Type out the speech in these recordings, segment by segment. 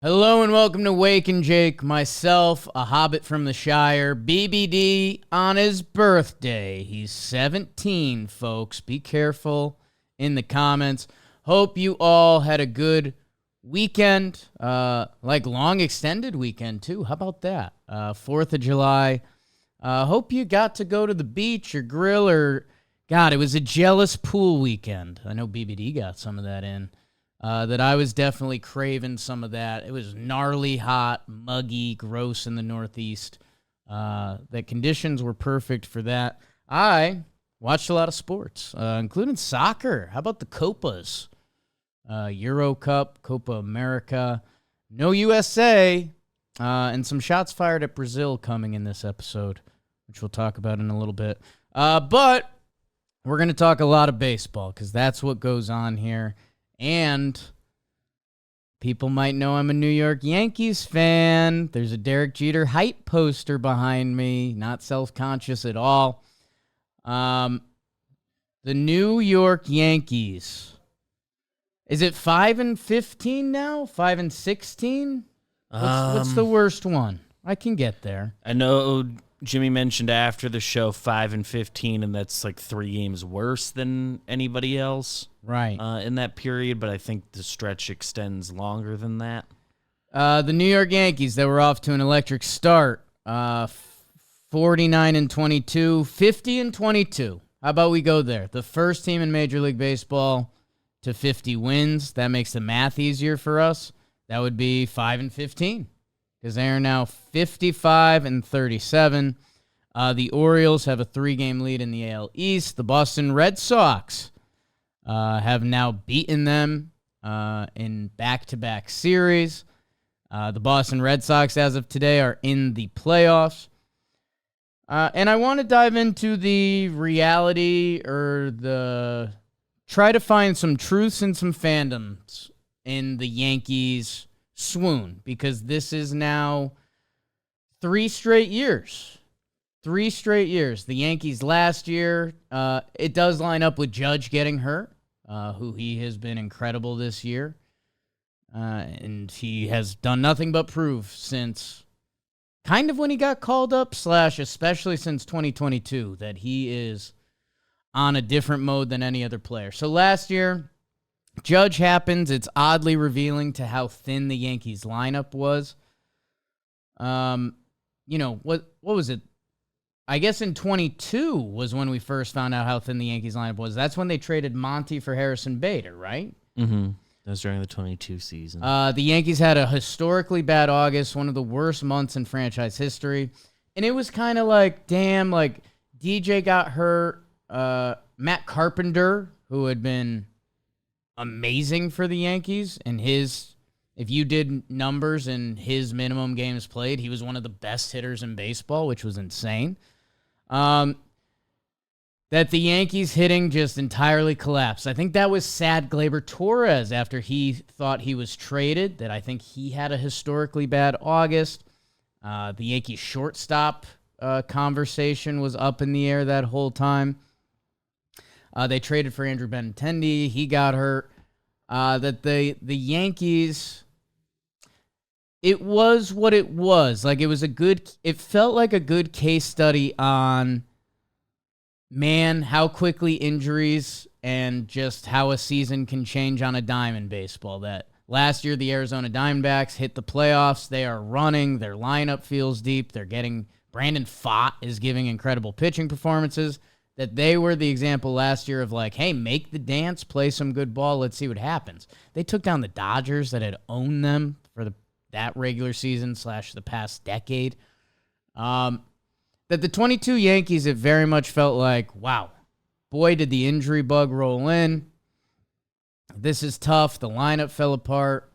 Hello and welcome to Talkin Jake, myself, a hobbit from the Shire, BBD on his birthday. He's 17, folks. Be careful in the comments. Hope you all had a good weekend, long extended weekend too. How about that? 4th of July. Hope you got to go to the beach or grill or, God, it was a jealous pool weekend. I know BBD got some of that in. That I was definitely craving some of that. It was gnarly hot, muggy, gross in the Northeast. The conditions were perfect for that. I watched a lot of sports, including soccer. How about the Copas? Euro Cup, Copa America, no USA, and some shots fired at Brazil coming in this episode, which we'll talk about in a little bit. But we're going to talk a lot of baseball because that's what goes on here. And people might know I'm a New York Yankees fan. There's a Derek Jeter hype poster behind me. Not self-conscious at all. The New York Yankees. Is it 5-15 now? 5-16? What's the worst one? I can get there. I know Jimmy mentioned after the show 5-15, and that's like 3 games worse than anybody else, right? In that period, but I think the stretch extends longer than that. The New York Yankees, they were off to an electric start. 49-22, 50-22. How about we go there? The first team in Major League Baseball to 50 wins. That makes the math easier for us. That would be 5-15. Because they are now 55-37. The Orioles have a 3-game lead in the AL East. The Boston Red Sox have now beaten them in back-to-back series. The Boston Red Sox, as of today, are in the playoffs. And I want to dive into the reality or try to find some truths and some fandoms in the Yankees' swoon, because this is now 3 straight years. 3 straight years. The Yankees last year, it does line up with Judge getting hurt, who he has been incredible this year. And he has done nothing but prove since kind of when he got called up, especially since 2022, that he is on a different mode than any other player. So last year, Judge happens. It's oddly revealing to how thin the Yankees lineup was. What was it? I guess in 22 was when we first found out how thin the Yankees lineup was. That's when they traded Monty for Harrison Bader, right? Mm-hmm. That was during the 22 season. The Yankees had a historically bad August, one of the worst months in franchise history. And it was kind of like, damn, like DJ got hurt. Matt Carpenter, who had been amazing for the Yankees, and if you did numbers in his minimum games played, he was one of the best hitters in baseball, which was insane. That the Yankees hitting just entirely collapsed. I think that was sad Gleyber Torres after he thought he was traded, that I think he had a historically bad August. The Yankees shortstop conversation was up in the air that whole time. They traded for Andrew Benintendi. He got hurt. That the Yankees, it was what it was. Like, it felt like a good case study on, man, how quickly injuries and just how a season can change on a dime in baseball. That last year, the Arizona Diamondbacks hit the playoffs. They are running. Their lineup feels deep. Brandon Pfaadt is giving incredible pitching performances. That they were the example last year of like, hey, make the dance, play some good ball, let's see what happens. They took down the Dodgers that had owned them for that regular season / the past decade. That the 22 Yankees, it very much felt like, wow, boy, did the injury bug roll in. This is tough. The lineup fell apart.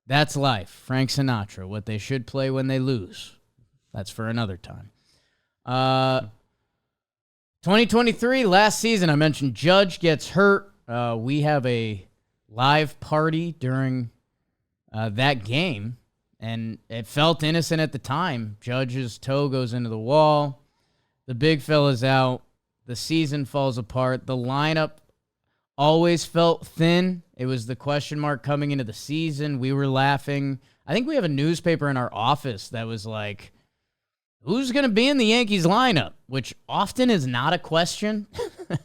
That's life. Frank Sinatra, what they should play when they lose. That's for another time. 2023, last season, I mentioned Judge gets hurt. We have a live party during that game, and it felt innocent at the time. Judge's toe goes into the wall. The big fella's out. The season falls apart. The lineup always felt thin. It was the question mark coming into the season. We were laughing. I think we have a newspaper in our office that was like, who's going to be in the Yankees lineup? Which often is not a question.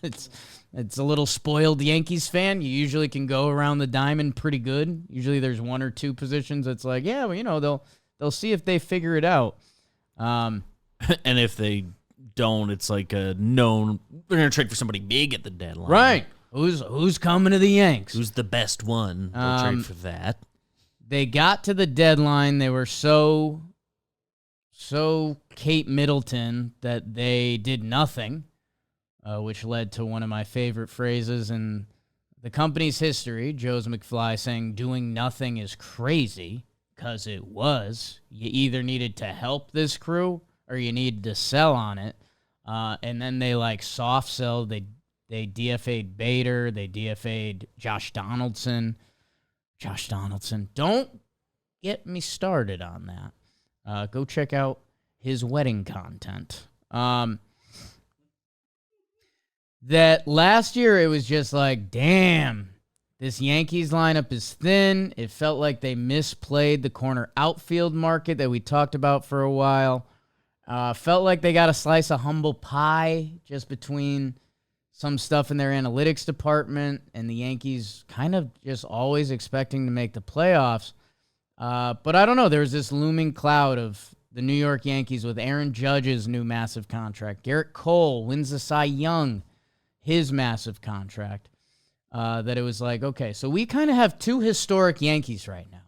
It's a little spoiled Yankees fan. You usually can go around the diamond pretty good. Usually there's one or two positions that's like, yeah, well, you know, they'll see if they figure it out. And if they don't, it's like a known, they're going to trade for somebody big at the deadline. Right. Who's coming to the Yanks? Who's the best one? They'll trade for that. They got to the deadline. They were so Kate Middleton that they did nothing, which led to one of my favorite phrases in the company's history, Joe's McFly saying, doing nothing is crazy, because it was. You either needed to help this crew or you needed to sell on it. And then they like soft sell. They DFA'd Bader. They DFA'd Josh Donaldson. Don't get me started on that. Go check out his wedding content. That last year it was just like, damn, this Yankees lineup is thin. It felt like they misplayed the corner outfield market that we talked about for a while. Felt like they got a slice of humble pie just between some stuff in their analytics department and the Yankees kind of just always expecting to make the playoffs. But I don't know. There was this looming cloud of the New York Yankees with Aaron Judge's new massive contract. Garrett Cole wins the Cy Young, his massive contract. That it was like, okay, so we kind of have two historic Yankees right now.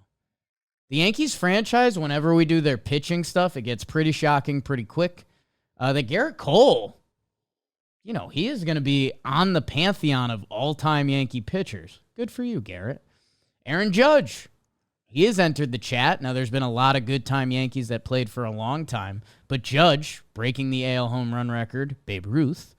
The Yankees franchise, whenever we do their pitching stuff, it gets pretty shocking pretty quick. The Garrett Cole, you know, he is going to be on the pantheon of all-time Yankee pitchers. Good for you, Garrett. Aaron Judge, he has entered the chat. Now, there's been a lot of good-time Yankees that played for a long time, but Judge, breaking the AL home run record, Babe Ruth,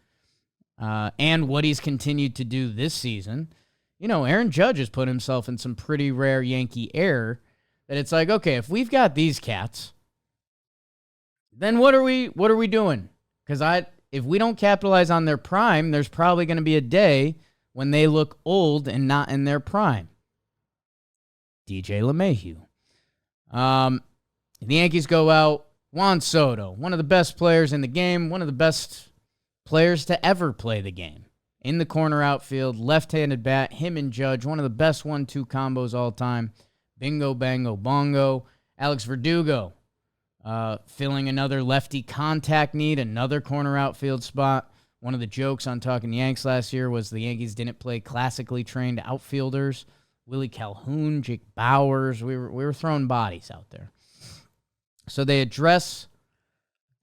and what he's continued to do this season, you know, Aaron Judge has put himself in some pretty rare Yankee air that it's like, okay, if we've got these cats, then what are we doing? Because if we don't capitalize on their prime, there's probably going to be a day when they look old and not in their prime. DJ LeMahieu. The Yankees go out. Juan Soto, one of the best players in the game, one of the best players to ever play the game. In the corner outfield, left-handed bat, him and Judge, one of the best 1-2 combos all time. Bingo, bango, bongo. Alex Verdugo, filling another lefty contact need, another corner outfield spot. One of the jokes on Talkin Yanks last year was the Yankees didn't play classically trained outfielders. Willie Calhoun, Jake Bowers. We were throwing bodies out there. So they address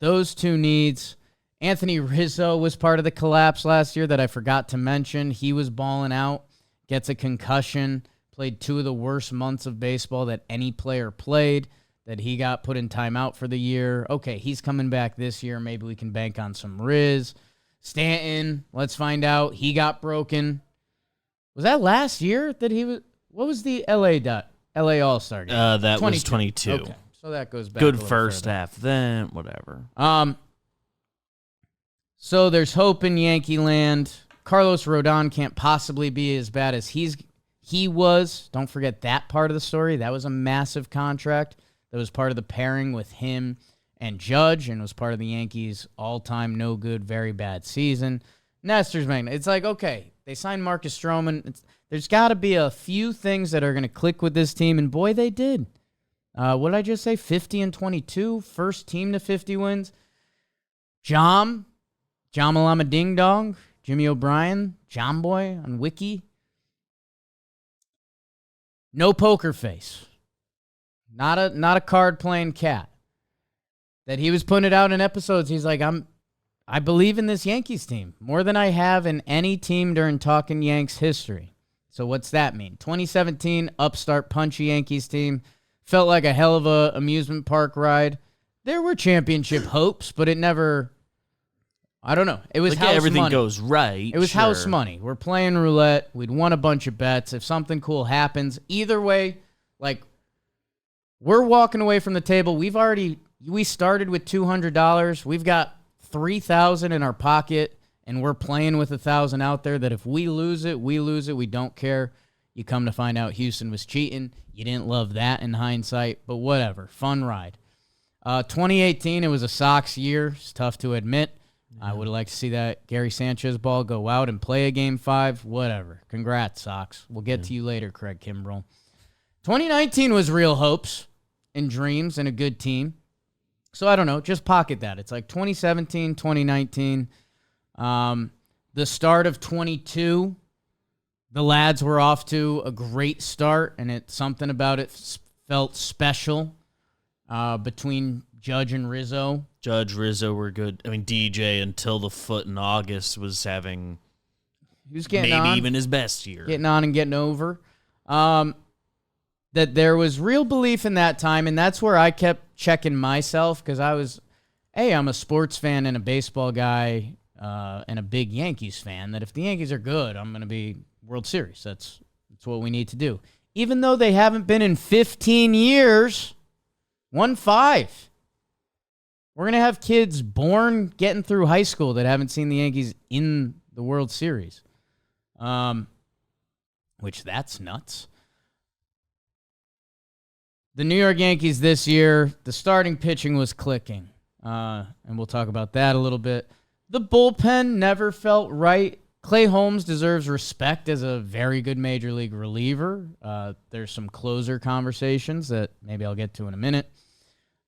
those two needs. Anthony Rizzo was part of the collapse last year that I forgot to mention. He was balling out, gets a concussion, played two of the worst months of baseball that any player played, that he got put in timeout for the year. Okay, he's coming back this year. Maybe we can bank on some Riz. Stanton, let's find out. He got broken. Was that last year that he was? What was the LA All-Star game? That 22. Was 22. Okay, so that goes back. Good first half, then whatever. So there's hope in Yankee land. Carlos Rodon can't possibly be as bad as he was. Don't forget that part of the story. That was a massive contract. That was part of the pairing with him and Judge, and was part of the Yankees' all-time no-good, very bad season. Nestor's Magna. It's like, okay, they signed Marcus Stroman. There's got to be a few things that are going to click with this team, and boy, they did. What did I just say? 50-22, first team to 50 wins. Jamalama Ding Dong, Jimmy O'Brien, John Boy on Wiki. No poker face. Not a card playing cat. That he was putting it out in episodes. He's like, I believe in this Yankees team more than I have in any team during Talkin Yanks history. So what's that mean? 2017 upstart punchy Yankees team felt like a hell of a amusement park ride. There were championship hopes, but it never. I don't know. It was house everything money. Goes right. It was sure. House money. We're playing roulette. We'd won a bunch of bets. If something cool happens, either way, like we're walking away from the table. We started with $200. We've got $3,000 in our pocket and we're playing with 1,000 out there that if we lose it, we lose it. We don't care. You come to find out Houston was cheating. You didn't love that in hindsight, but whatever. Fun ride. 2018, it was a Sox year. It's tough to admit. Yeah. I would have liked to see that Gary Sanchez ball go out and play a Game 5. Whatever. Congrats, Sox. We'll get to you later, Craig Kimbrell. 2019 was real hopes and dreams and a good team. So I don't know. Just pocket that. It's like 2017, 2019. The start of 22, the lads were off to a great start, and something about it felt special between Judge and Rizzo. Judge, Rizzo were good. I mean, DJ until the foot in August was having he was getting maybe on, even his best year. Getting on and getting over. That there was real belief in that time, and that's where I kept checking myself because I'm a sports fan and a baseball guy and a big Yankees fan, that if the Yankees are good, I'm going to be World Series. That's what we need to do. Even though they haven't been in 15 years, 1-5. We're going to have kids born getting through high school that haven't seen the Yankees in the World Series. Which that's nuts. The New York Yankees this year, the starting pitching was clicking. And we'll talk about that a little bit. The bullpen never felt right. Clay Holmes deserves respect as a very good major league reliever. There's some closer conversations that maybe I'll get to in a minute.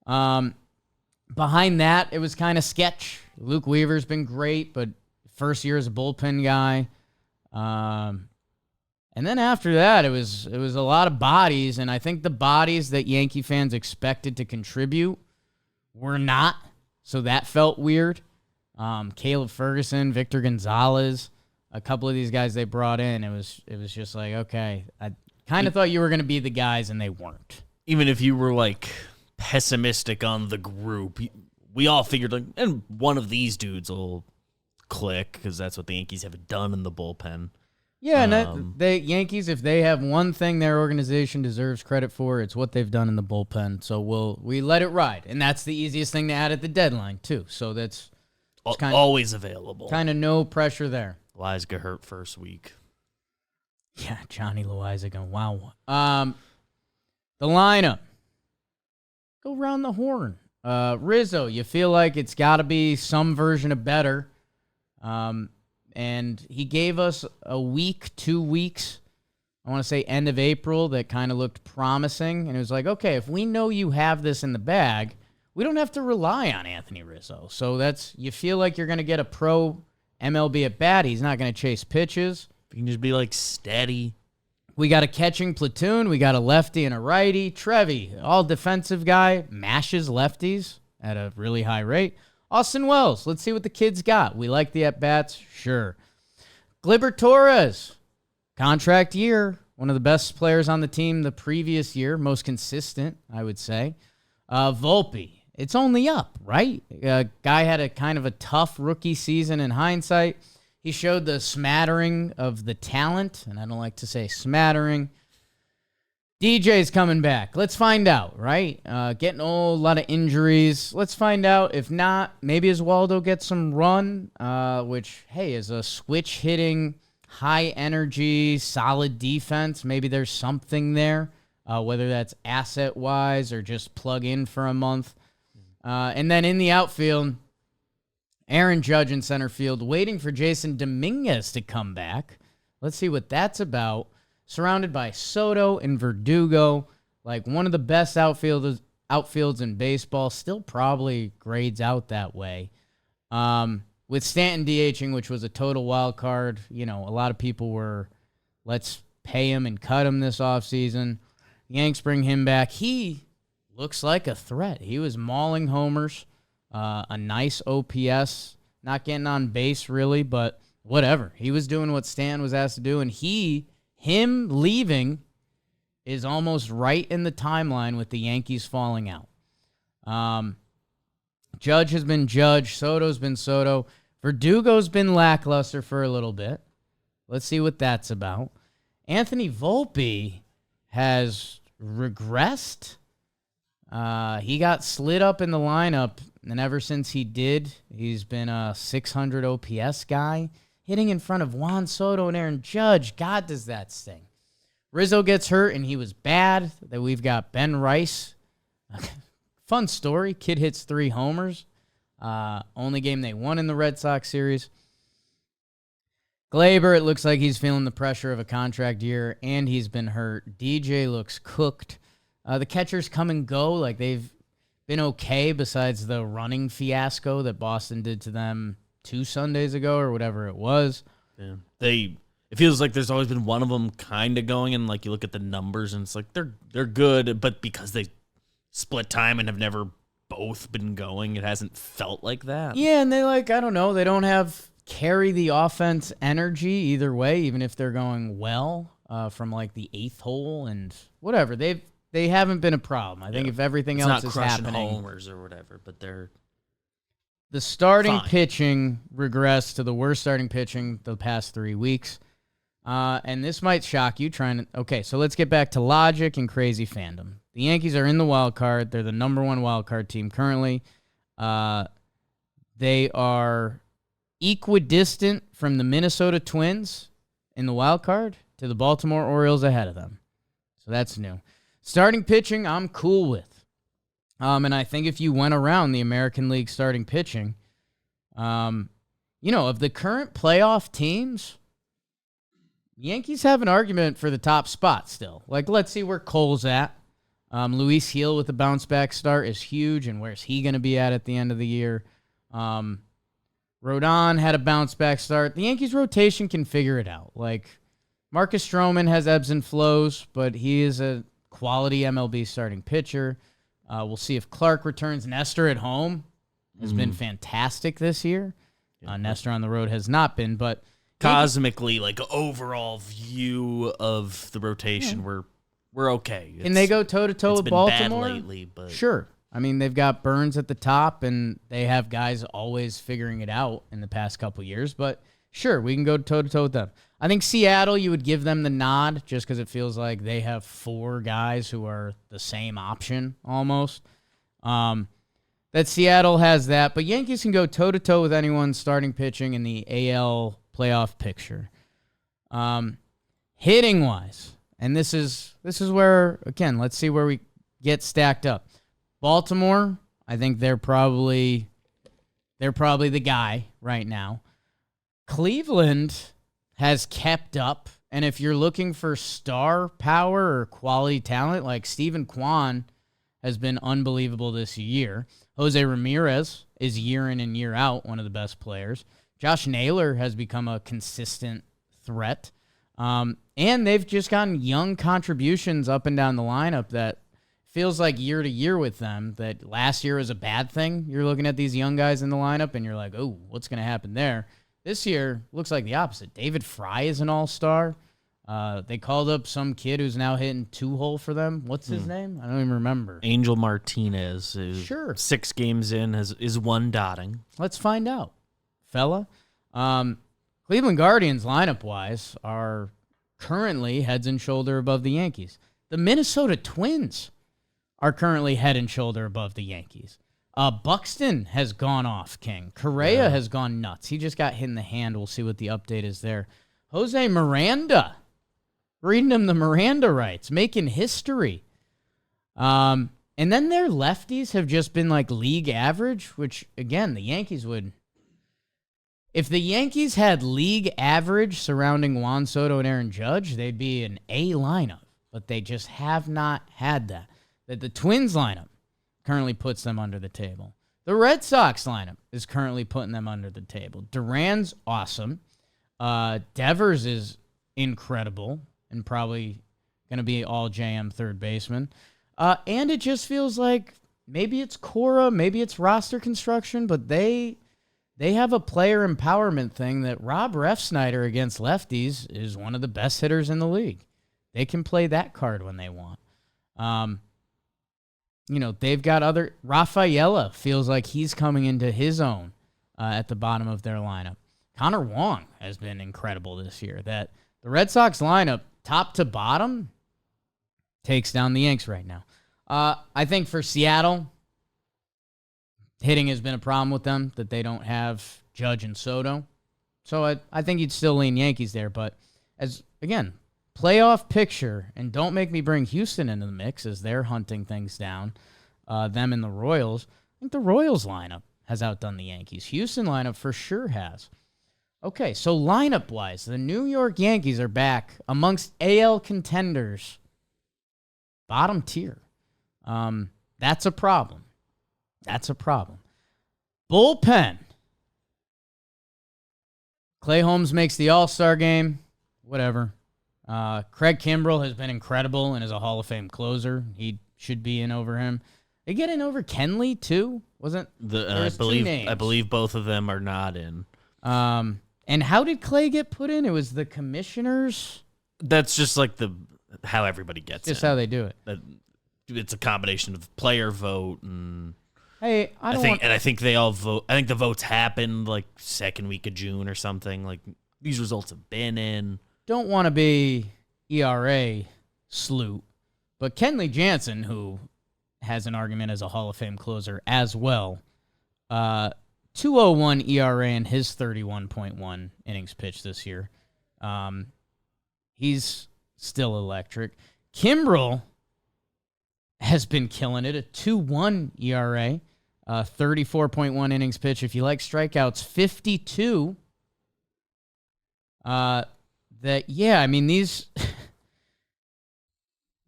Behind that, it was kind of sketch. Luke Weaver's been great, but first year as a bullpen guy. And then after that, it was a lot of bodies, and I think the bodies that Yankee fans expected to contribute were not, so that felt weird. Caleb Ferguson, Victor Gonzalez, a couple of these guys they brought in, it was just like, okay, I kind of thought you were going to be the guys, and they weren't. Even if you were, like, pessimistic on the group, we all figured, like, and one of these dudes will click, because that's what the Yankees have done in the bullpen. Yeah, and the Yankees, if they have one thing their organization deserves credit for, it's what they've done in the bullpen. So we let it ride, and that's the easiest thing to add at the deadline too. So that's always available. Kind of no pressure there. Lies got hurt first week. Yeah, Johnny Loizaga. Wow. The lineup. Go round the horn. Rizzo, you feel like it's got to be some version of better. And he gave us a week, 2 weeks, I want to say end of April, that kind of looked promising. And it was like, okay, if we know you have this in the bag, we don't have to rely on Anthony Rizzo. So you feel like you're going to get a pro MLB at bat. He's not going to chase pitches. You can just be like steady. We got a catching platoon. We got a lefty and a righty. Trevi, all defensive guy, mashes lefties at a really high rate. Austin Wells, let's see what the kid's got. We like the at-bats, sure. Gleyber Torres, contract year, one of the best players on the team the previous year, most consistent, I would say. Volpe, it's only up, right? Guy had a kind of a tough rookie season in hindsight. He showed the smattering of the talent, and I don't like to say smattering. DJ's coming back. Let's find out, right? Getting old, a lot of injuries. Let's find out. If not, maybe Oswaldo gets some run, which, hey, is a switch-hitting, high-energy, solid defense. Maybe there's something there, whether that's asset-wise or just plug in for a month. And then in the outfield, Aaron Judge in center field, waiting for Jason Dominguez to come back. Let's see what that's about. Surrounded by Soto and Verdugo, like one of the best outfields in baseball, still probably grades out that way. With Stanton DHing, which was a total wild card, a lot of people were, let's pay him and cut him this offseason. Yanks bring him back. He looks like a threat. He was mauling homers, a nice OPS, not getting on base really, but whatever. He was doing what Stanton was asked to do, and him leaving is almost right in the timeline with the Yankees falling out. Judge has been Judge. Soto's been Soto. Verdugo's been lackluster for a little bit. Let's see what that's about. Anthony Volpe has regressed. He got slid up in the lineup And ever since he did, he's been a 600 OPS guy, hitting in front of Juan Soto and Aaron Judge. God, does that sting. Rizzo gets hurt, and he was bad. Then we've got Ben Rice. Fun story. Kid hits 3 homers. Only game they won in the Red Sox series. Glaber, it looks like he's feeling the pressure of a contract year, and he's been hurt. DJ looks cooked. The catchers come and go. Like, they've been okay besides the running fiasco that Boston did to them 2 Sundays ago or whatever it was. Yeah. It feels like there's always been one of them kind of going, and like you look at the numbers, and it's like they're good, but because they split time and have never both been going, it hasn't felt like that. Yeah, and they I don't know, they don't have carry the offense energy either way, even if they're going well from like the 8th hole and whatever. They haven't been a problem. I think if everything else is happening, homers or whatever, but they're the starting fine. Pitching regressed to the worst starting pitching the past 3 weeks. And this might shock you okay, so let's get back to logic and crazy fandom. The Yankees are in the wild card. They're the number 1 wild card team currently. They are equidistant from the Minnesota Twins in the wild card to the Baltimore Orioles ahead of them. So that's new. Starting pitching, I'm cool with. And I think if you went around the American League starting pitching, of the current playoff teams, Yankees have an argument for the top spot still. Like, let's see where Cole's at. Luis Gil with the bounce-back start is huge, and where's he going to be at the end of the year? Rodon had a bounce-back start. The Yankees' rotation can figure it out. Like, Marcus Stroman has ebbs and flows, but he is a quality MLB starting pitcher. We'll see if Clark returns. Nestor at home has been fantastic this year. Nestor on the road has not been, but cosmically, like overall view of the rotation, we're okay. Can they go toe-to-toe with Baltimore? Bad lately, but sure. I mean, they've got Burns at the top, and they have guys always figuring it out in the past couple years. But sure, we can go toe-to-toe with them. I think Seattle, you would give them the nod just because it feels like they have 4 guys who are the same option almost. That Seattle has that, but Yankees can go toe-to-toe with anyone starting pitching in the AL playoff picture. Hitting-wise, and this is where, again, let's see where we get stacked up. Baltimore, I think they're probably the guy right now. Cleveland has kept up, and if you're looking for star power or quality talent, like Steven Kwan has been unbelievable this year. Jose Ramirez is year in and year out one of the best players. Josh Naylor has become a consistent threat. And they've just gotten young contributions up and down the lineup that feels like year to year with them, that last year was a bad thing. You're looking at these young guys in the lineup, and you're like, oh, what's going to happen there? This year looks like the opposite. David Fry is an all-star. They called up some kid who's now hitting 2-hole for them. What's his name? I don't even remember. Angel Martinez. Sure. 6 games in is 1 dotting. Let's find out, fella. Cleveland Guardians lineup-wise are currently heads and shoulder above the Yankees. The Minnesota Twins are currently head and shoulder above the Yankees. Buxton has gone off, King. Correa has gone nuts. He just got hit in the hand. We'll see what the update is there. Jose Miranda, reading him the Miranda rights, making history. And then their lefties have just been like league average, which, again, the Yankees would. If the Yankees had league average surrounding Juan Soto and Aaron Judge, they'd be an A lineup, but they just have not had that. That the Twins lineup currently puts them under the table. The Red Sox lineup is currently putting them under the table. Duran's awesome. Devers is incredible and probably going to be all JM third baseman. And it just feels like maybe it's Cora, maybe it's roster construction, but they have a player empowerment thing that Rob Refsnyder against lefties is one of the best hitters in the league. They can play that card when they want. They've got other. Rafaela feels like he's coming into his own at the bottom of their lineup. Connor Wong has been incredible this year. That the Red Sox lineup, top to bottom, takes down the Yanks right now. I think for Seattle, hitting has been a problem with them, that they don't have Judge and Soto. So I think you'd still lean Yankees there. But as again, playoff picture, and don't make me bring Houston into the mix as they're hunting things down, them and the Royals. I think the Royals lineup has outdone the Yankees. Houston lineup for sure has. Okay, so lineup-wise, the New York Yankees are back amongst AL contenders. Bottom tier. That's a problem. That's a problem. Bullpen. Clay Holmes makes the All-Star game. Whatever. Craig Kimbrell has been incredible and is a Hall of Fame closer. He should be in over him. They get in over Kenley too, wasn't? I believe both of them are not in. And how did Clay get put in? It was the commissioners. That's just like how everybody gets just in. How they do it. It's a combination of player vote and. Hey, I think they all vote. I think the votes happened like second week of June or something. Like these results have been in. Don't want to be ERA sloot, but Kenley Jansen, who has an argument as a Hall of Fame closer as well, 2.01 ERA in his 31.1 innings pitched this year. He's still electric. Kimbrell has been killing it, a 2.1 ERA. 34.1 innings pitch. If you like strikeouts, 52. These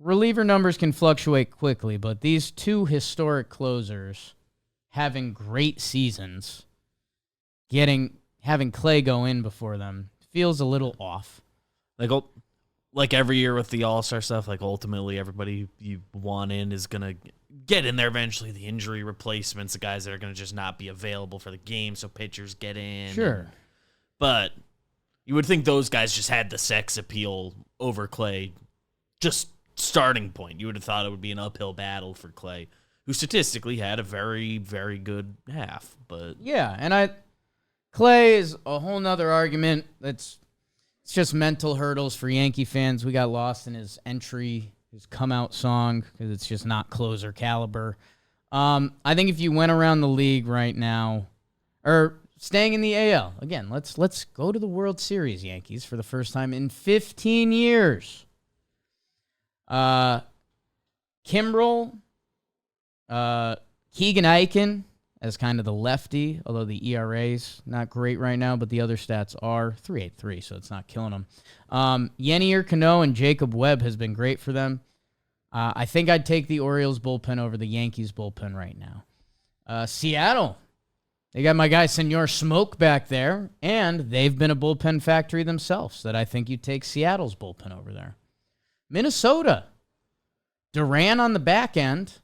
reliever numbers can fluctuate quickly, but these two historic closers having great seasons, having Clay go in before them feels a little off. Like every year with the All-Star stuff, like ultimately everybody you want in is going to get in there eventually. The injury replacements, the guys that are going to just not be available for the game, so pitchers get in. Sure. But you would think those guys just had the sex appeal over Clay, just starting point. You would have thought it would be an uphill battle for Clay, who statistically had a very, very good half. But yeah, and Clay is a whole nother argument. It's just mental hurdles for Yankee fans. We got lost in his entry, his come-out song, because it's just not closer caliber. I think if you went around the league right now, or staying in the AL, again, let's go to the World Series, Yankees, for the first time in 15 years. Kimbrell, Keegan Eichen as kind of the lefty, although the ERA's not great right now, but the other stats are 3.83, so it's not killing them. Yenier Cano and Jacob Webb has been great for them. I think I'd take the Orioles bullpen over the Yankees bullpen right now. Seattle, they got my guy Senor Smoke back there, and they've been a bullpen factory themselves, that I think you'd take Seattle's bullpen over there. Minnesota, Duran on the back end.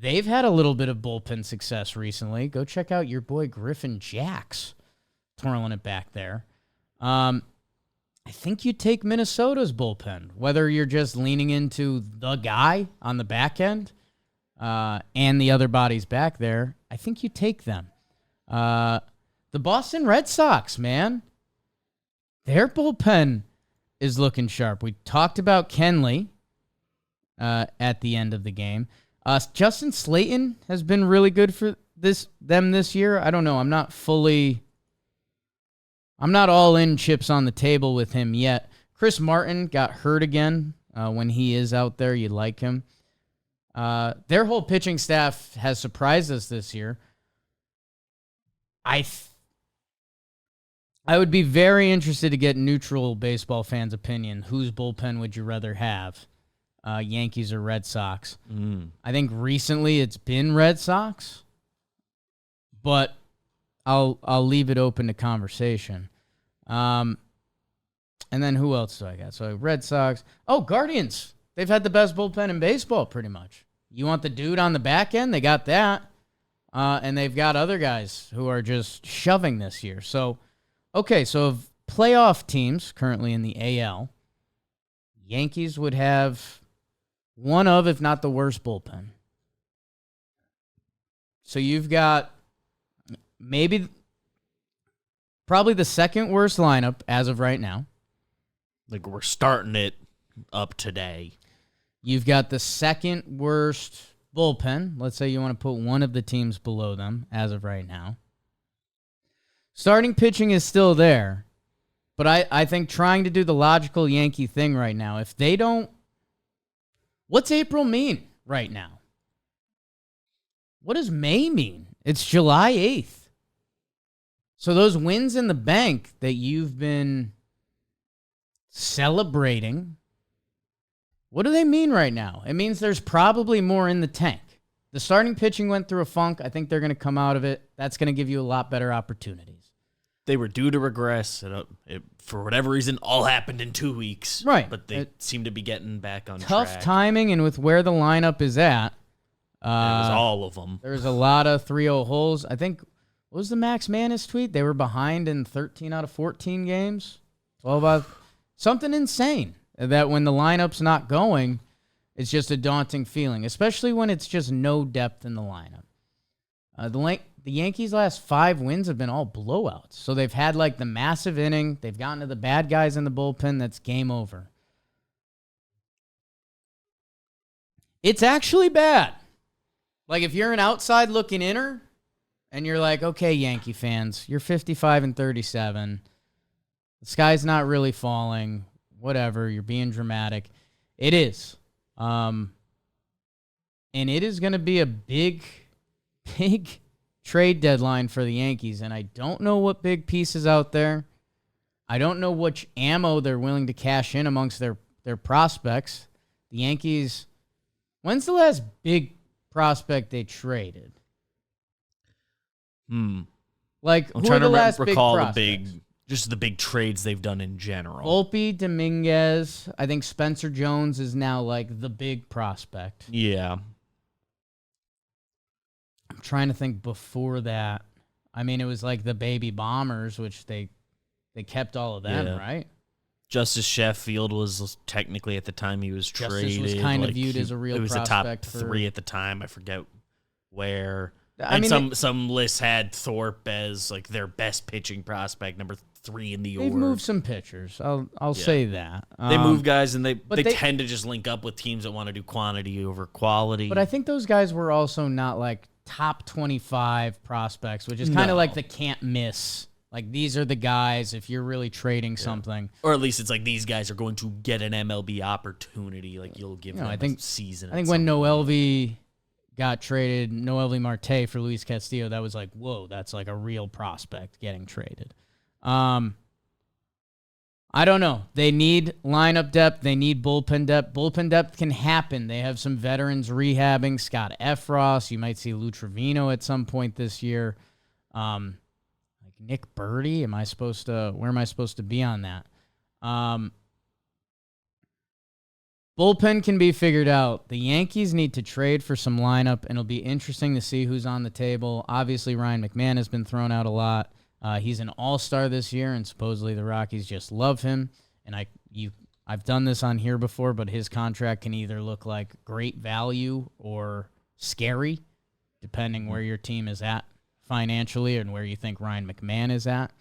They've had a little bit of bullpen success recently. Go check out your boy Griffin Jacks twirling it back there. I think you take Minnesota's bullpen, whether you're just leaning into the guy on the back end and the other bodies back there. I think you take them. The Boston Red Sox, man, their bullpen is looking sharp. We talked about Kenley at the end of the game. Justin Slayton has been really good for them this year. I don't know. I'm not all in chips on the table with him yet. Chris Martin got hurt again. When he is out there, you like him. Their whole pitching staff has surprised us this year. I would be very interested to get neutral baseball fans' opinion. Whose bullpen would you rather have? Yankees or Red Sox? I think recently it's been Red Sox, but I'll leave it open to conversation. And then who else do I got? So Red Sox. Oh, Guardians. They've had the best bullpen in baseball pretty much. You want the dude on the back end? They got that. And they've got other guys who are just shoving this year. So, okay, so of playoff teams currently in the AL, Yankees would have one of, if not the worst bullpen. So you've got probably the second worst lineup as of right now. Like we're starting it up today. You've got the second worst bullpen. Let's say you want to put one of the teams below them as of right now. Starting pitching is still there, but I think trying to do the logical Yankee thing right now, if they don't, what's April mean right now? What does May mean? It's July 8th. So those wins in the bank that you've been celebrating, what do they mean right now? It means there's probably more in the tank. The starting pitching went through a funk. I think they're going to come out of it. That's going to give you a lot better opportunities. They were due to regress. It, for whatever reason, all happened in 2 weeks. Right. But they seem to be getting back on Tough track. timing, and with where the lineup is at. It was all of them. There's a lot of 3-0 holes. I think, what was the Max Manus tweet? They were behind in 13 out of 14 games. 12 out of, something insane. That when the lineup's not going, it's just a daunting feeling, especially when it's just no depth in the lineup. The Yankees' last 5 wins have been all blowouts. So they've had like the massive inning. They've gotten to the bad guys in the bullpen. That's game over. It's actually bad. Like if you're an outside looking inner and you're like, okay, Yankee fans, you're 55-37. The sky's not really falling. Whatever. You're being dramatic. It is. And it is going to be a big trade deadline for the Yankees, and I don't know what big pieces out there. I don't know which ammo they're willing to cash in amongst their prospects. The Yankees, when's the last big prospect they traded? Like, I'm who trying are the to last recall big the big trades they've done in general. Volpe, Dominguez. I think Spencer Jones is now like the big prospect. Yeah. I'm trying to think before that. I mean, it was like the baby Bombers, which they kept all of them, right? Justice Sheffield was technically at the time he was traded. Justice was kind of viewed as a real prospect. It was a top 3 at the time. I forget where. I mean, some lists had Thorpe as like their best pitching prospect, number 3 in the order. They've moved some pitchers. I'll say that. They move guys, and they tend to just link up with teams that want to do quantity over quality. But I think those guys were also not like top 25 prospects, which is kind of like the can't miss. Like, these are the guys if you're really trading something. Or at least it's like these guys are going to get an MLB opportunity. Like, you'll give them a season. I think when Noelvi got traded, Noelvi Marte for Luis Castillo, that was like, whoa, that's like a real prospect getting traded. I don't know. They need lineup depth. They need bullpen depth. Bullpen depth can happen. They have some veterans rehabbing. Scott Efros. You might see Lou Trevino at some point this year. Like Nick Birdie. Where am I supposed to be on that? Bullpen can be figured out. The Yankees need to trade for some lineup, and it'll be interesting to see who's on the table. Obviously, Ryan McMahon has been thrown out a lot. He's an all-star this year, and supposedly the Rockies just love him. And I've done this on here before, but his contract can either look like great value or scary, depending where your team is at financially and where you think Ryan McMahon is at.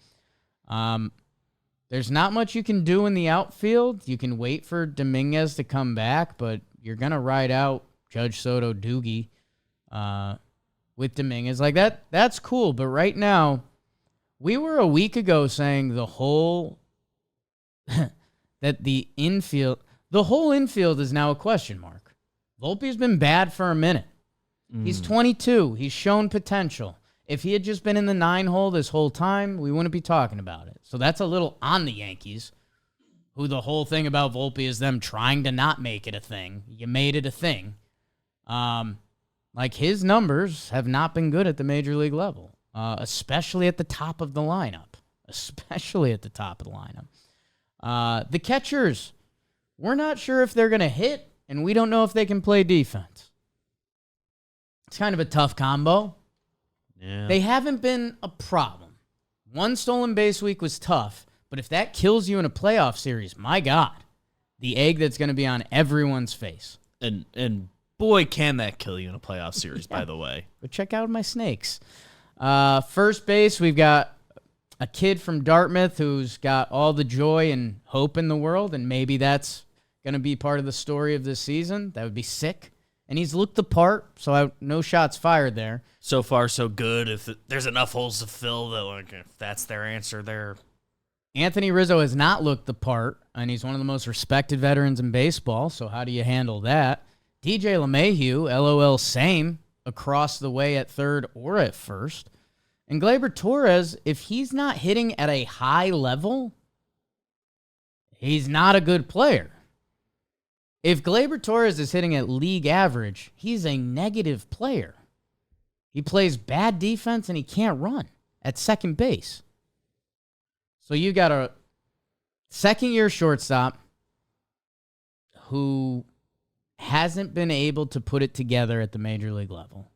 There's not much you can do in the outfield. You can wait for Dominguez to come back, but you're going to ride out Judge Soto Doogie with Dominguez. Like, that's cool, but right now, we were a week ago saying the whole infield is now a question mark. Volpe's been bad for a minute. He's 22. He's shown potential. If he had just been in the 9-hole this whole time, we wouldn't be talking about it. So that's a little on the Yankees, who the whole thing about Volpe is them trying to not make it a thing. You made it a thing. Like, his numbers have not been good at the major league level. Especially at the top of the lineup. The catchers, we're not sure if they're going to hit, and we don't know if they can play defense. It's kind of a tough combo. Yeah. They haven't been a problem. One stolen base week was tough, but if that kills you in a playoff series, my God, the egg that's going to be on everyone's face. And boy, can that kill you in a playoff series, by the way. But check out my snakes. First base, we've got a kid from Dartmouth who's got all the joy and hope in the world, and maybe that's going to be part of the story of this season. That would be sick. and he's looked the part, so no shots fired there. So far, so good. If there's enough holes to fill, that like if that's their answer there. Anthony Rizzo has not looked the part, and he's one of the most respected veterans in baseball, so how do you handle that? DJ LeMahieu, LOL, same, across the way at third or at first. And Gleyber Torres, if he's not hitting at a high level, he's not a good player. If Gleyber Torres is hitting at league average, he's a negative player. He plays bad defense, and he can't run at second base. So you got a second-year shortstop who hasn't been able to put it together at the major league level.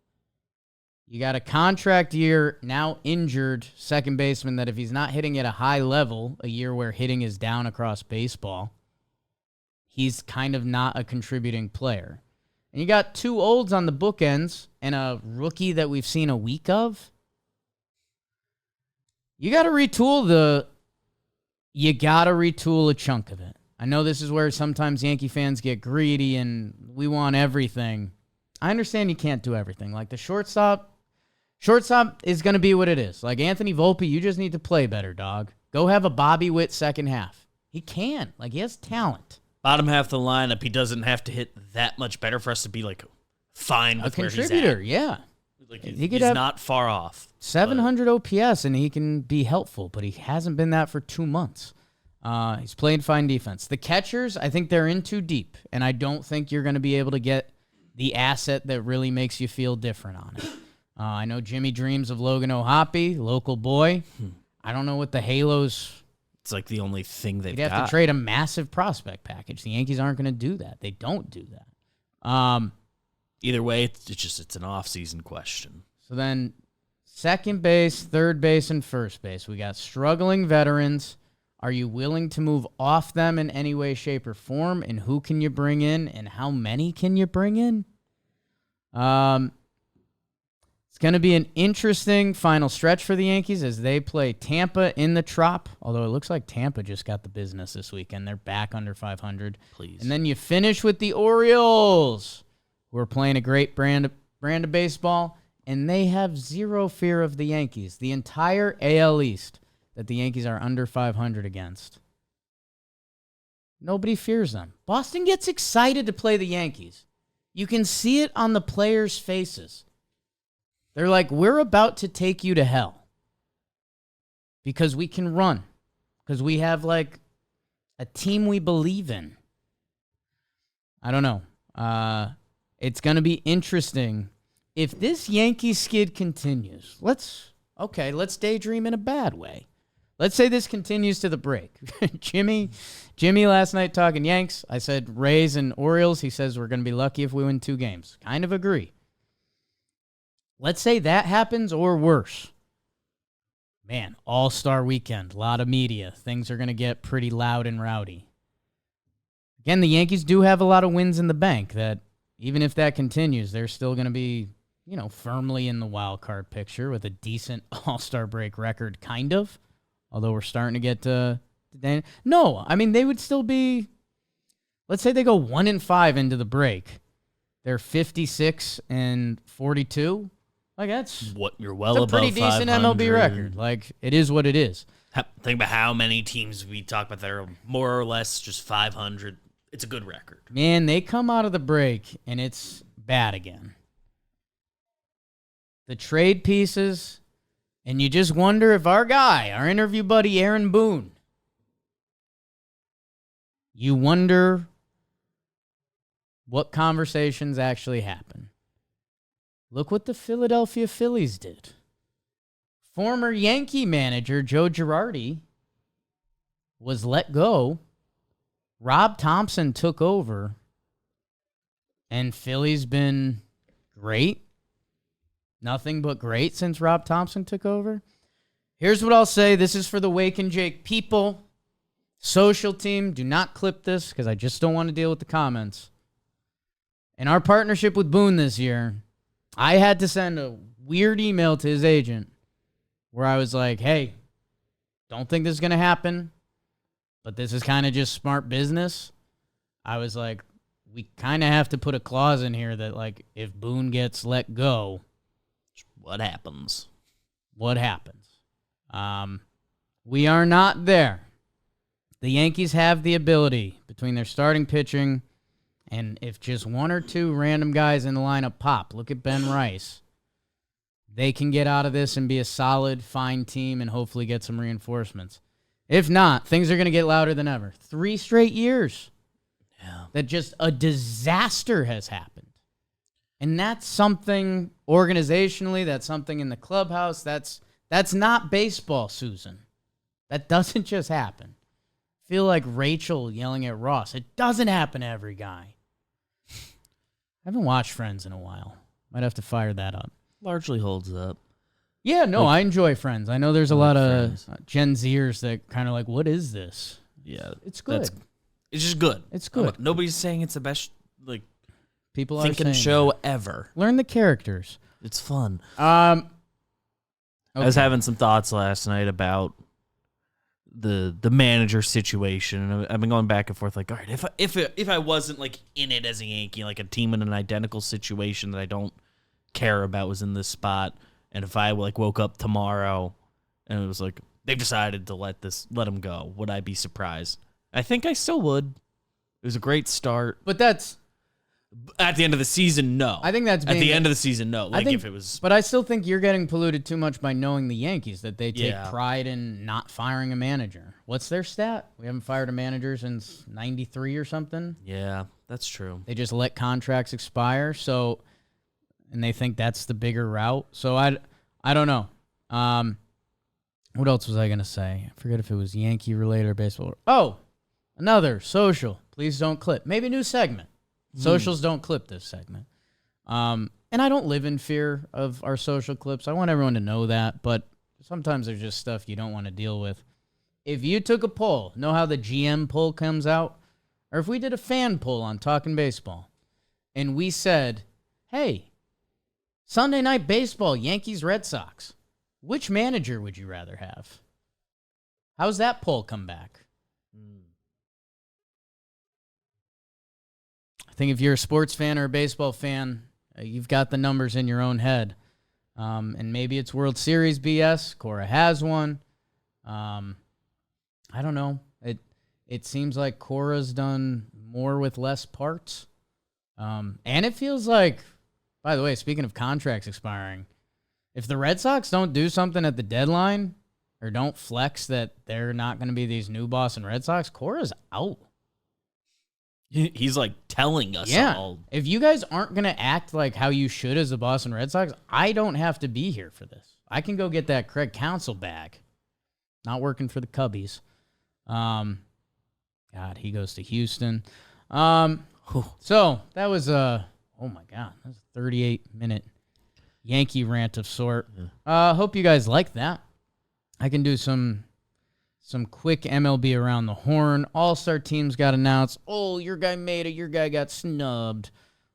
You got a contract year, now injured second baseman that if he's not hitting at a high level, a year where hitting is down across baseball, he's kind of not a contributing player. And you got two olds on the bookends and a rookie that we've seen a week of. You got to retool a chunk of it. I know this is where sometimes Yankee fans get greedy and we want everything. I understand you can't do everything. Like the shortstop is going to be what it is. Like Anthony Volpe, you just need to play better, dog. Go have a Bobby Witt second half. He can. Like he has talent. Bottom half of the lineup, he doesn't have to hit that much better for us to be like fine with where he's at. A contributor, yeah. Like he's not far off. 700 OPS, and he can be helpful, but he hasn't been that for 2 months. He's playing fine defense. The catchers, I think they're in too deep, and I don't think you're going to be able to get the asset that really makes you feel different on it. I know Jimmy dreams of Logan O'Hoppe, local boy. I don't know what the Halos... It's like the only thing they've got. You'd have to trade a massive prospect package. The Yankees aren't going to do that. They don't do that. Either way, it's an off-season question. So then second base, third base, and first base. We got struggling veterans. Are you willing to move off them in any way, shape, or form? And who can you bring in? And how many can you bring in? It's going to be an interesting final stretch for the Yankees as they play Tampa in the Trop, although it looks like Tampa just got the business this weekend. They're back under 500. Please. And then you finish with the Orioles, who are playing a great brand of baseball, and they have zero fear of the Yankees. The entire AL East that the Yankees are under 500 against. Nobody fears them. Boston gets excited to play the Yankees. You can see it on the players' faces. They're like, we're about to take you to hell because we can run, because we have like a team we believe in. I don't know. It's going to be interesting. If this Yankee skid continues, let's daydream in a bad way. Let's say this continues to the break. Jimmy last night talking Yanks. I said Rays and Orioles. He says we're going to be lucky if we win 2 games. Kind of agree. Let's say that happens or worse. Man, all-star weekend. A lot of media. Things are going to get pretty loud and rowdy. Again, the Yankees do have a lot of wins in the bank that even if that continues, they're still going to be, firmly in the wild card picture with a decent all-star break record, kind of. Although we're starting to get to no, I mean, they would still be, let's say they go 1-5 into the break. They're 56-42. Like, that's what you're well that's above a pretty decent 500. MLB record. Like, it is what it is. Think about how many teams we talk about that are more or less just 500. It's a good record. Man, they come out of the break, and it's bad again. The trade pieces... And you just wonder if our interview buddy, Aaron Boone, you wonder what conversations actually happen. Look what the Philadelphia Phillies did. Former Yankee manager Joe Girardi was let go. Rob Thompson took over. And Philly's been great. Nothing but great since Rob Thompson took over. Here's what I'll say. This is for the Wake and Jake people. Social team, do not clip this because I just don't want to deal with the comments. In our partnership with Boone this year, I had to send a weird email to his agent where I was like, hey, don't think this is going to happen, but this is kind of just smart business. I was like, we kind of have to put a clause in here that, like, if Boone gets let go, what happens? What happens? We are not there. The Yankees have the ability between their starting pitching and if just one or two random guys in the lineup pop, look at Ben Rice, they can get out of this and be a solid, fine team and hopefully get some reinforcements. If not, things are going to get louder than ever. 3 straight years that just a disaster has happened. And that's something organizationally, that's something in the clubhouse. That's not baseball, Susan. That doesn't just happen. I feel like Rachel yelling at Ross. It doesn't happen to every guy. I haven't watched Friends in a while. Might have to fire that up. Largely holds up. Yeah, no, I enjoy Friends. I know there's a lot of Gen Zers that kind of like, what is this? Yeah. It's good. It's just good. It's good. Nobody's saying it's the best people thinking are saying show that. ever. Learn the characters. It's fun. Okay. I was having some thoughts last night about the manager situation, and I've been going back and forth. Like, all right, if I wasn't like in it as a Yankee, like a team in an identical situation that I don't care about was in this spot, and if I like woke up tomorrow and it was like they've decided to let him go, would I be surprised? I think I still would. It was a great start, but that's at the end of the season. No, I think that's at the end of the season. No, like think, if it was, but I still think you're getting polluted too much by knowing the Yankees that they take pride in not firing a manager. What's their stat? We haven't fired a manager since '93 or something. Yeah, that's true. They just let contracts expire, so and they think that's the bigger route. So I don't know. What else was I gonna say? I forget if it was Yankee related or baseball. Oh, another social. Please don't clip. Maybe a new segment. Socials don't clip this segment. And I don't live in fear of our social clips. I want everyone to know that, but sometimes there's just stuff you don't want to deal with. If you took a poll, know how the GM poll comes out? Or if we did a fan poll on Talkin Baseball, and we said, hey, Sunday Night Baseball, Yankees, Red Sox, which manager would you rather have? How's that poll come back? I think if you're a sports fan or a baseball fan, you've got the numbers in your own head. And maybe it's World Series BS. Cora has one. I don't know. It seems like Cora's done more with less parts. And it feels like, by the way, speaking of contracts expiring, if the Red Sox don't do something at the deadline or don't flex that they're not going to be these new Boston Red Sox, Cora's out. He's like telling us all. If you guys aren't going to act like how you should as a Boston Red Sox, I don't have to be here for this. I can go get that Craig Counsell bag. Not working for the Cubbies. God, he goes to Houston. So that was oh my God, that was a 38-minute Yankee rant of sort. Hope you guys like that. I can do some quick MLB around the horn. All-star teams got announced. Oh, your guy made it. Your guy got snubbed.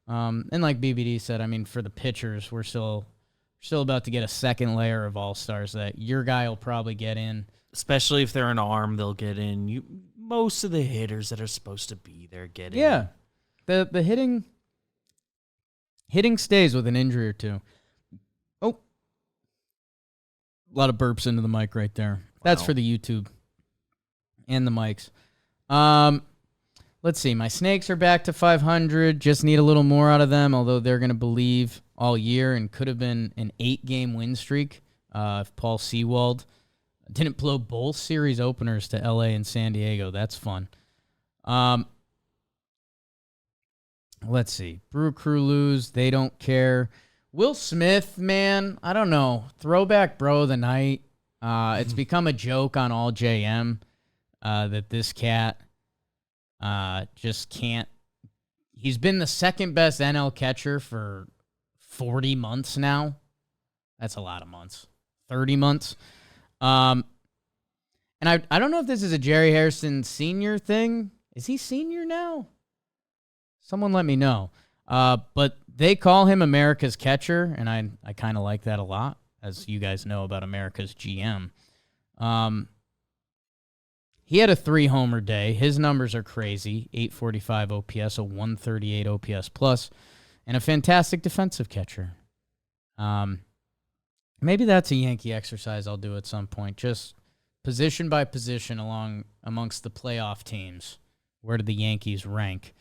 And like BBD said, I mean, for the pitchers, we're still about to get a second layer of all-stars that your guy will probably get in. Especially if they're an arm, they'll get in. Most of the hitters that are supposed to be there get in. Yeah. The hitting stays with an injury or two. Oh. A lot of burps into the mic right there. Wow. That's for the YouTube and the mics. Let's see. My Snakes are back to 500. Just need a little more out of them, although they're going to believe all year and could have been an 8-game win streak if Paul Sewald didn't blow both series openers to L.A. and San Diego. That's fun. Let's see. Brew Crew lose. They don't care. Will Smith, man, I don't know. Throwback bro of the night. It's become a joke on all JM that this cat just can't. He's been the second best NL catcher for 40 months now. That's a lot of months. 30 months. And I don't know if this is a Jerry Harrison senior thing. Is he senior now? Someone let me know. But they call him America's catcher, and I kind of like that a lot, as you guys know about America's GM. He had a 3-homer day. His numbers are crazy. 845 OPS, a 138 OPS plus, and a fantastic defensive catcher. Maybe that's a Yankee exercise I'll do at some point. Just position by position amongst the playoff teams. Where do the Yankees rank?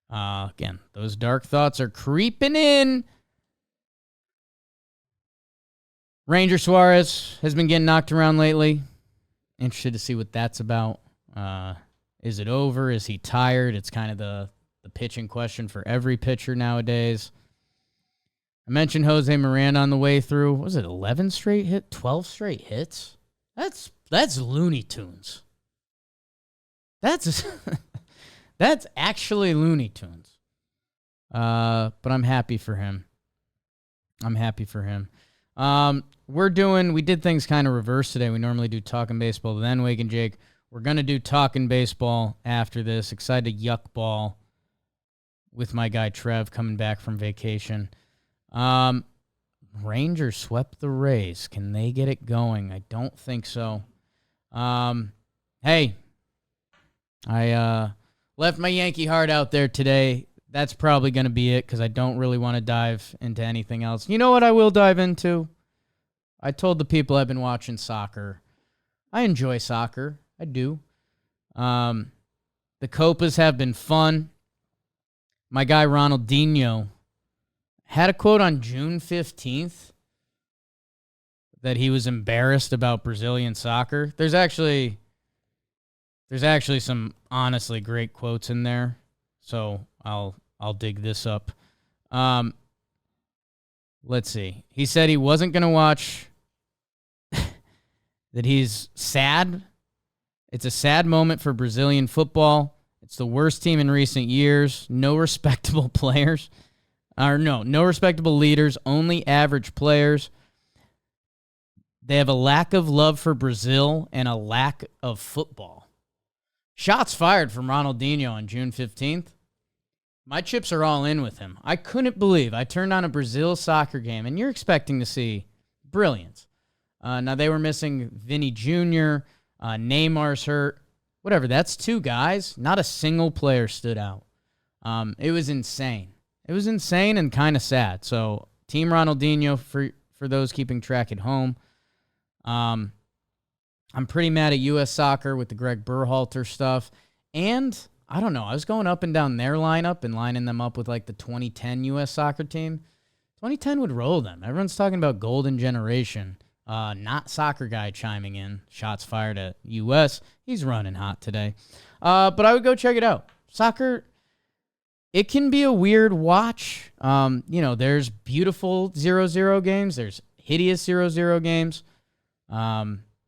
Again, those dark thoughts are creeping in. Ranger Suarez has been getting knocked around lately. Interested to see what that's about. Is it over? Is he tired? It's kind of the pitching question for every pitcher nowadays. I mentioned Jose Miranda on the way through. Was it 11 straight hit? 12 straight hits? That's Looney Tunes. That's actually Looney Tunes. But I'm happy for him. We did things kind of reverse today. We normally do Talkin Baseball, then Wake and Jake. We're going to do Talkin Baseball after this. Excited to yuck ball with my guy Trev coming back from vacation. Rangers swept the Rays. Can they get it going? I don't think so. Hey, I left my Yankee heart out there today. That's probably going to be it because I don't really want to dive into anything else. You know what I will dive into? I told the people I've been watching soccer. I enjoy soccer. I do. The Copas have been fun. My guy Ronaldinho had a quote on June 15th that he was embarrassed about Brazilian soccer. There's actually some honestly great quotes in there. So I'll dig this up. Let's see. He said he wasn't going to watch that he's sad. It's a sad moment for Brazilian football. It's the worst team in recent years. No respectable players. No respectable leaders, only average players. They have a lack of love for Brazil and a lack of football. Shots fired from Ronaldinho on June 15th. My chips are all in with him. I couldn't believe I turned on a Brazil soccer game, and you're expecting to see brilliance. Now, they were missing Vinny Jr., Neymar's hurt. Whatever, that's 2 guys. Not a single player stood out. It was insane. It was insane and kind of sad. So, Team Ronaldinho, for those keeping track at home. I'm pretty mad at U.S. Soccer with the Greg Berhalter stuff. And, I don't know, I was going up and down their lineup and lining them up with like the 2010 U.S. Soccer team. 2010 would roll them. Everyone's talking about golden generation. Not soccer guy chiming in. Shots fired at U.S. He's running hot today. But I would go check it out. Soccer, it can be a weird watch. There's beautiful 0-0 games. There's hideous 0-0 games.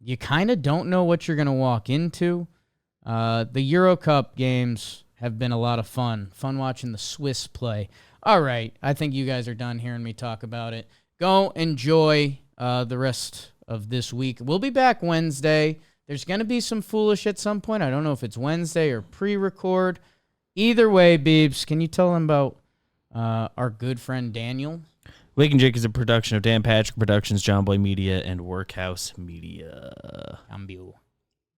You kind of don't know what you're going to walk into. The Euro Cup games have been a lot of fun. Fun watching the Swiss play. All right, I think you guys are done hearing me talk about it. Go enjoy the rest of this week. We'll be back Wednesday. There's going to be some foolish at some point. I don't know if it's Wednesday or pre-record. Either way, Beebs, can you tell them about our good friend Daniel? Wake and Jake is a production of Dan Patrick Productions, John Boy Media, and Workhouse Media. Cambio.